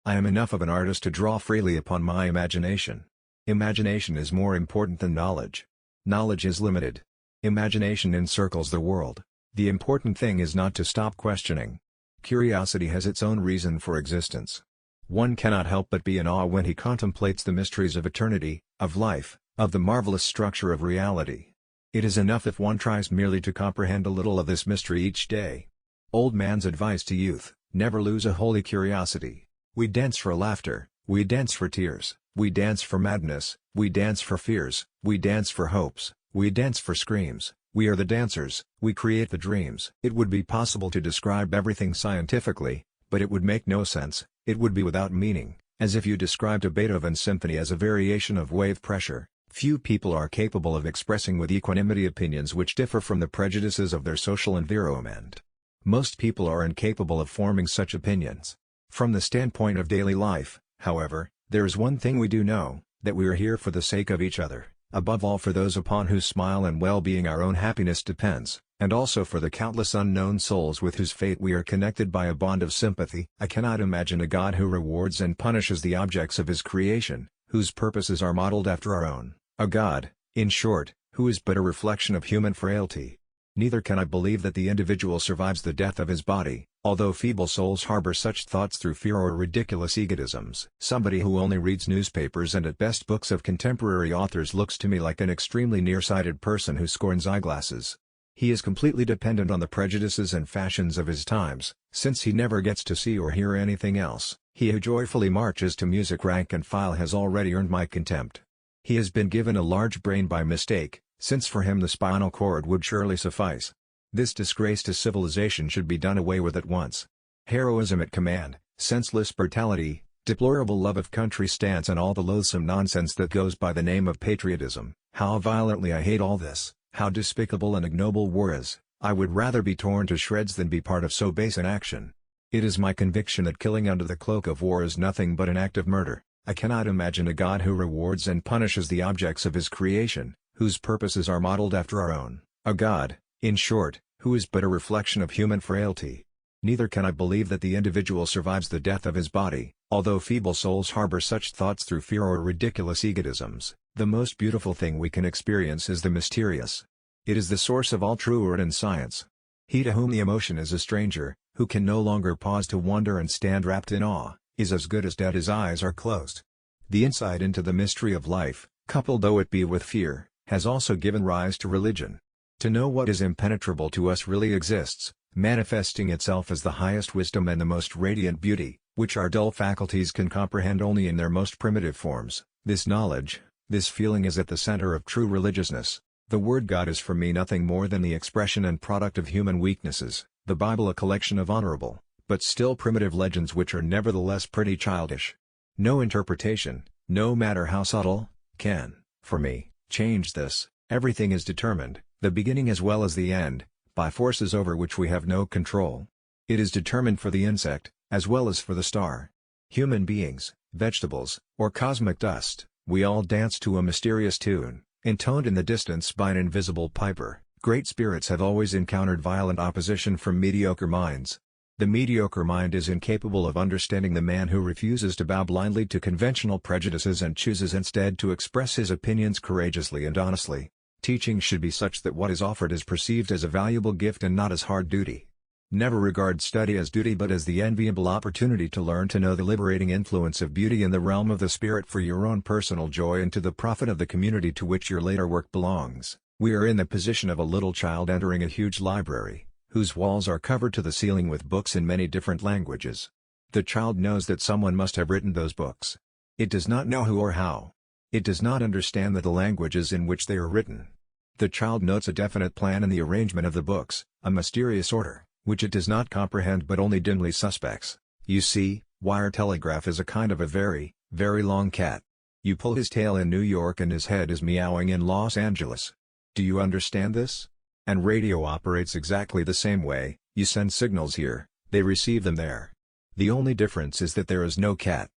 I am enough of an artist to draw freely upon my imagination. Imagination is more important than knowledge. Knowledge is limited. Imagination encircles the world. The important thing is not to stop questioning. Curiosity has its own reason for existence. One cannot help but be in awe when he contemplates the mysteries of eternity, of life, of the marvelous structure of reality. It is enough if one tries merely to comprehend a little of this mystery each day. Old man's advice to youth: never lose a holy curiosity. We dance for laughter, we dance for tears, we dance for madness, we dance for fears, we dance for hopes, we dance for screams. We are the dancers, we create the dreams. It would be possible to describe everything scientifically, but it would make no sense, it would be without meaning, as if you described a Beethoven symphony as a variation of wave pressure. Few people are capable of expressing with equanimity opinions which differ from the prejudices of their social environment. Most people are incapable of forming such opinions. From the standpoint of daily life, however, there is one thing we do know, that we are here for the sake of each other, above all for those upon whose smile and well-being our own happiness depends, and also for the countless unknown souls with whose fate we are connected by a bond of sympathy. I cannot imagine a God who rewards and punishes the objects of his creation, whose purposes are modeled after our own. A God, in short, who is but a reflection of human frailty. Neither can I believe that the individual survives the death of his body, although feeble souls harbor such thoughts through fear or ridiculous egotisms. Somebody who only reads newspapers and at best books of contemporary authors looks to me like an extremely nearsighted person who scorns eyeglasses. He is completely dependent on the prejudices and fashions of his times, since he never gets to see or hear anything else. He who joyfully marches to music rank and file has already earned my contempt. He has been given a large brain by mistake, since for him the spinal cord would surely suffice. This disgrace to civilization should be done away with at once. Heroism at command, senseless brutality, deplorable love of country stance and all the loathsome nonsense that goes by the name of patriotism. How violently I hate all this, how despicable and ignoble war is. I would rather be torn to shreds than be part of so base an action. It is my conviction that killing under the cloak of war is nothing but an act of murder. I cannot imagine a God who rewards and punishes the objects of his creation, whose purposes are modeled after our own. A God, in short, who is but a reflection of human frailty. Neither can I believe that the individual survives the death of his body, although feeble souls harbor such thoughts through fear or ridiculous egotisms. The most beautiful thing we can experience is the mysterious. It is the source of all true art and science. He to whom the emotion is a stranger, who can no longer pause to wonder and stand wrapped in awe, is as good as dead. His eyes are closed. The insight into the mystery of life, coupled though it be with fear, has also given rise to religion. To know what is impenetrable to us really exists, manifesting itself as the highest wisdom and the most radiant beauty, which our dull faculties can comprehend only in their most primitive forms. This knowledge, this feeling is at the center of true religiousness. The word God is for me nothing more than the expression and product of human weaknesses, the Bible a collection of honorable, but still primitive legends which are nevertheless pretty childish. No interpretation, no matter how subtle, can, for me, change this. Everything is determined, the beginning as well as the end, by forces over which we have no control. It is determined for the insect, as well as for the star. Human beings, vegetables, or cosmic dust, we all dance to a mysterious tune, intoned in the distance by an invisible piper. Great spirits have always encountered violent opposition from mediocre minds. The mediocre mind is incapable of understanding the man who refuses to bow blindly to conventional prejudices and chooses instead to express his opinions courageously and honestly. Teaching should be such that what is offered is perceived as a valuable gift and not as hard duty. Never regard study as duty but as the enviable opportunity to learn to know the liberating influence of beauty in the realm of the spirit for your own personal joy and to the profit of the community to which your later work belongs. We are in the position of a little child entering a huge library, whose walls are covered to the ceiling with books in many different languages. The child knows that someone must have written those books. It does not know who or how. It does not understand the languages in which they are written. The child notes a definite plan in the arrangement of the books, a mysterious order, which it does not comprehend but only dimly suspects. You see, wire telegraph is a kind of a very, very long cat. You pull his tail in New York and his head is meowing in Los Angeles. Do you understand this? And radio operates exactly the same way. You send signals here, they receive them there. The only difference is that there is no cat.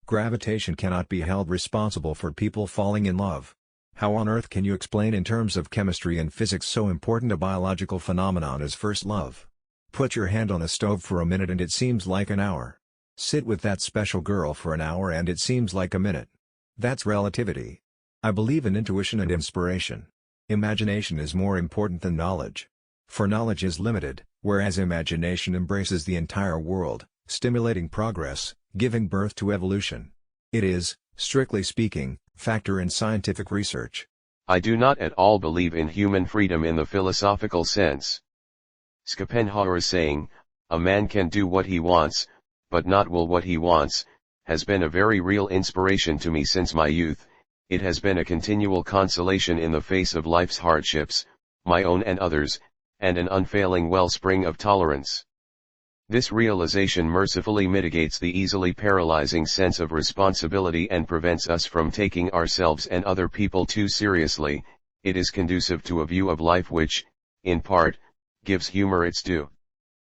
Gravitation cannot be held responsible for people falling in love. How on earth can you explain in terms of chemistry and physics so important a biological phenomenon as first love? Put your hand on a stove for a minute and it seems like an hour. Sit with that special girl for an hour and it seems like a minute. That's relativity. I believe in intuition and inspiration. Imagination is more important than knowledge. For knowledge is limited, whereas imagination embraces the entire world, stimulating progress, giving birth to evolution. It is, strictly speaking, factor in scientific research. I do not at all believe in human freedom in the philosophical sense. Schopenhauer's saying, "A man can do what he wants, but not will what he wants," has been a very real inspiration to me since my youth. It has been a continual consolation in the face of life's hardships, my own and others, and an unfailing wellspring of tolerance. This realization mercifully mitigates the easily paralyzing sense of responsibility and prevents us from taking ourselves and other people too seriously. It is conducive to a view of life which, in part, gives humor its due.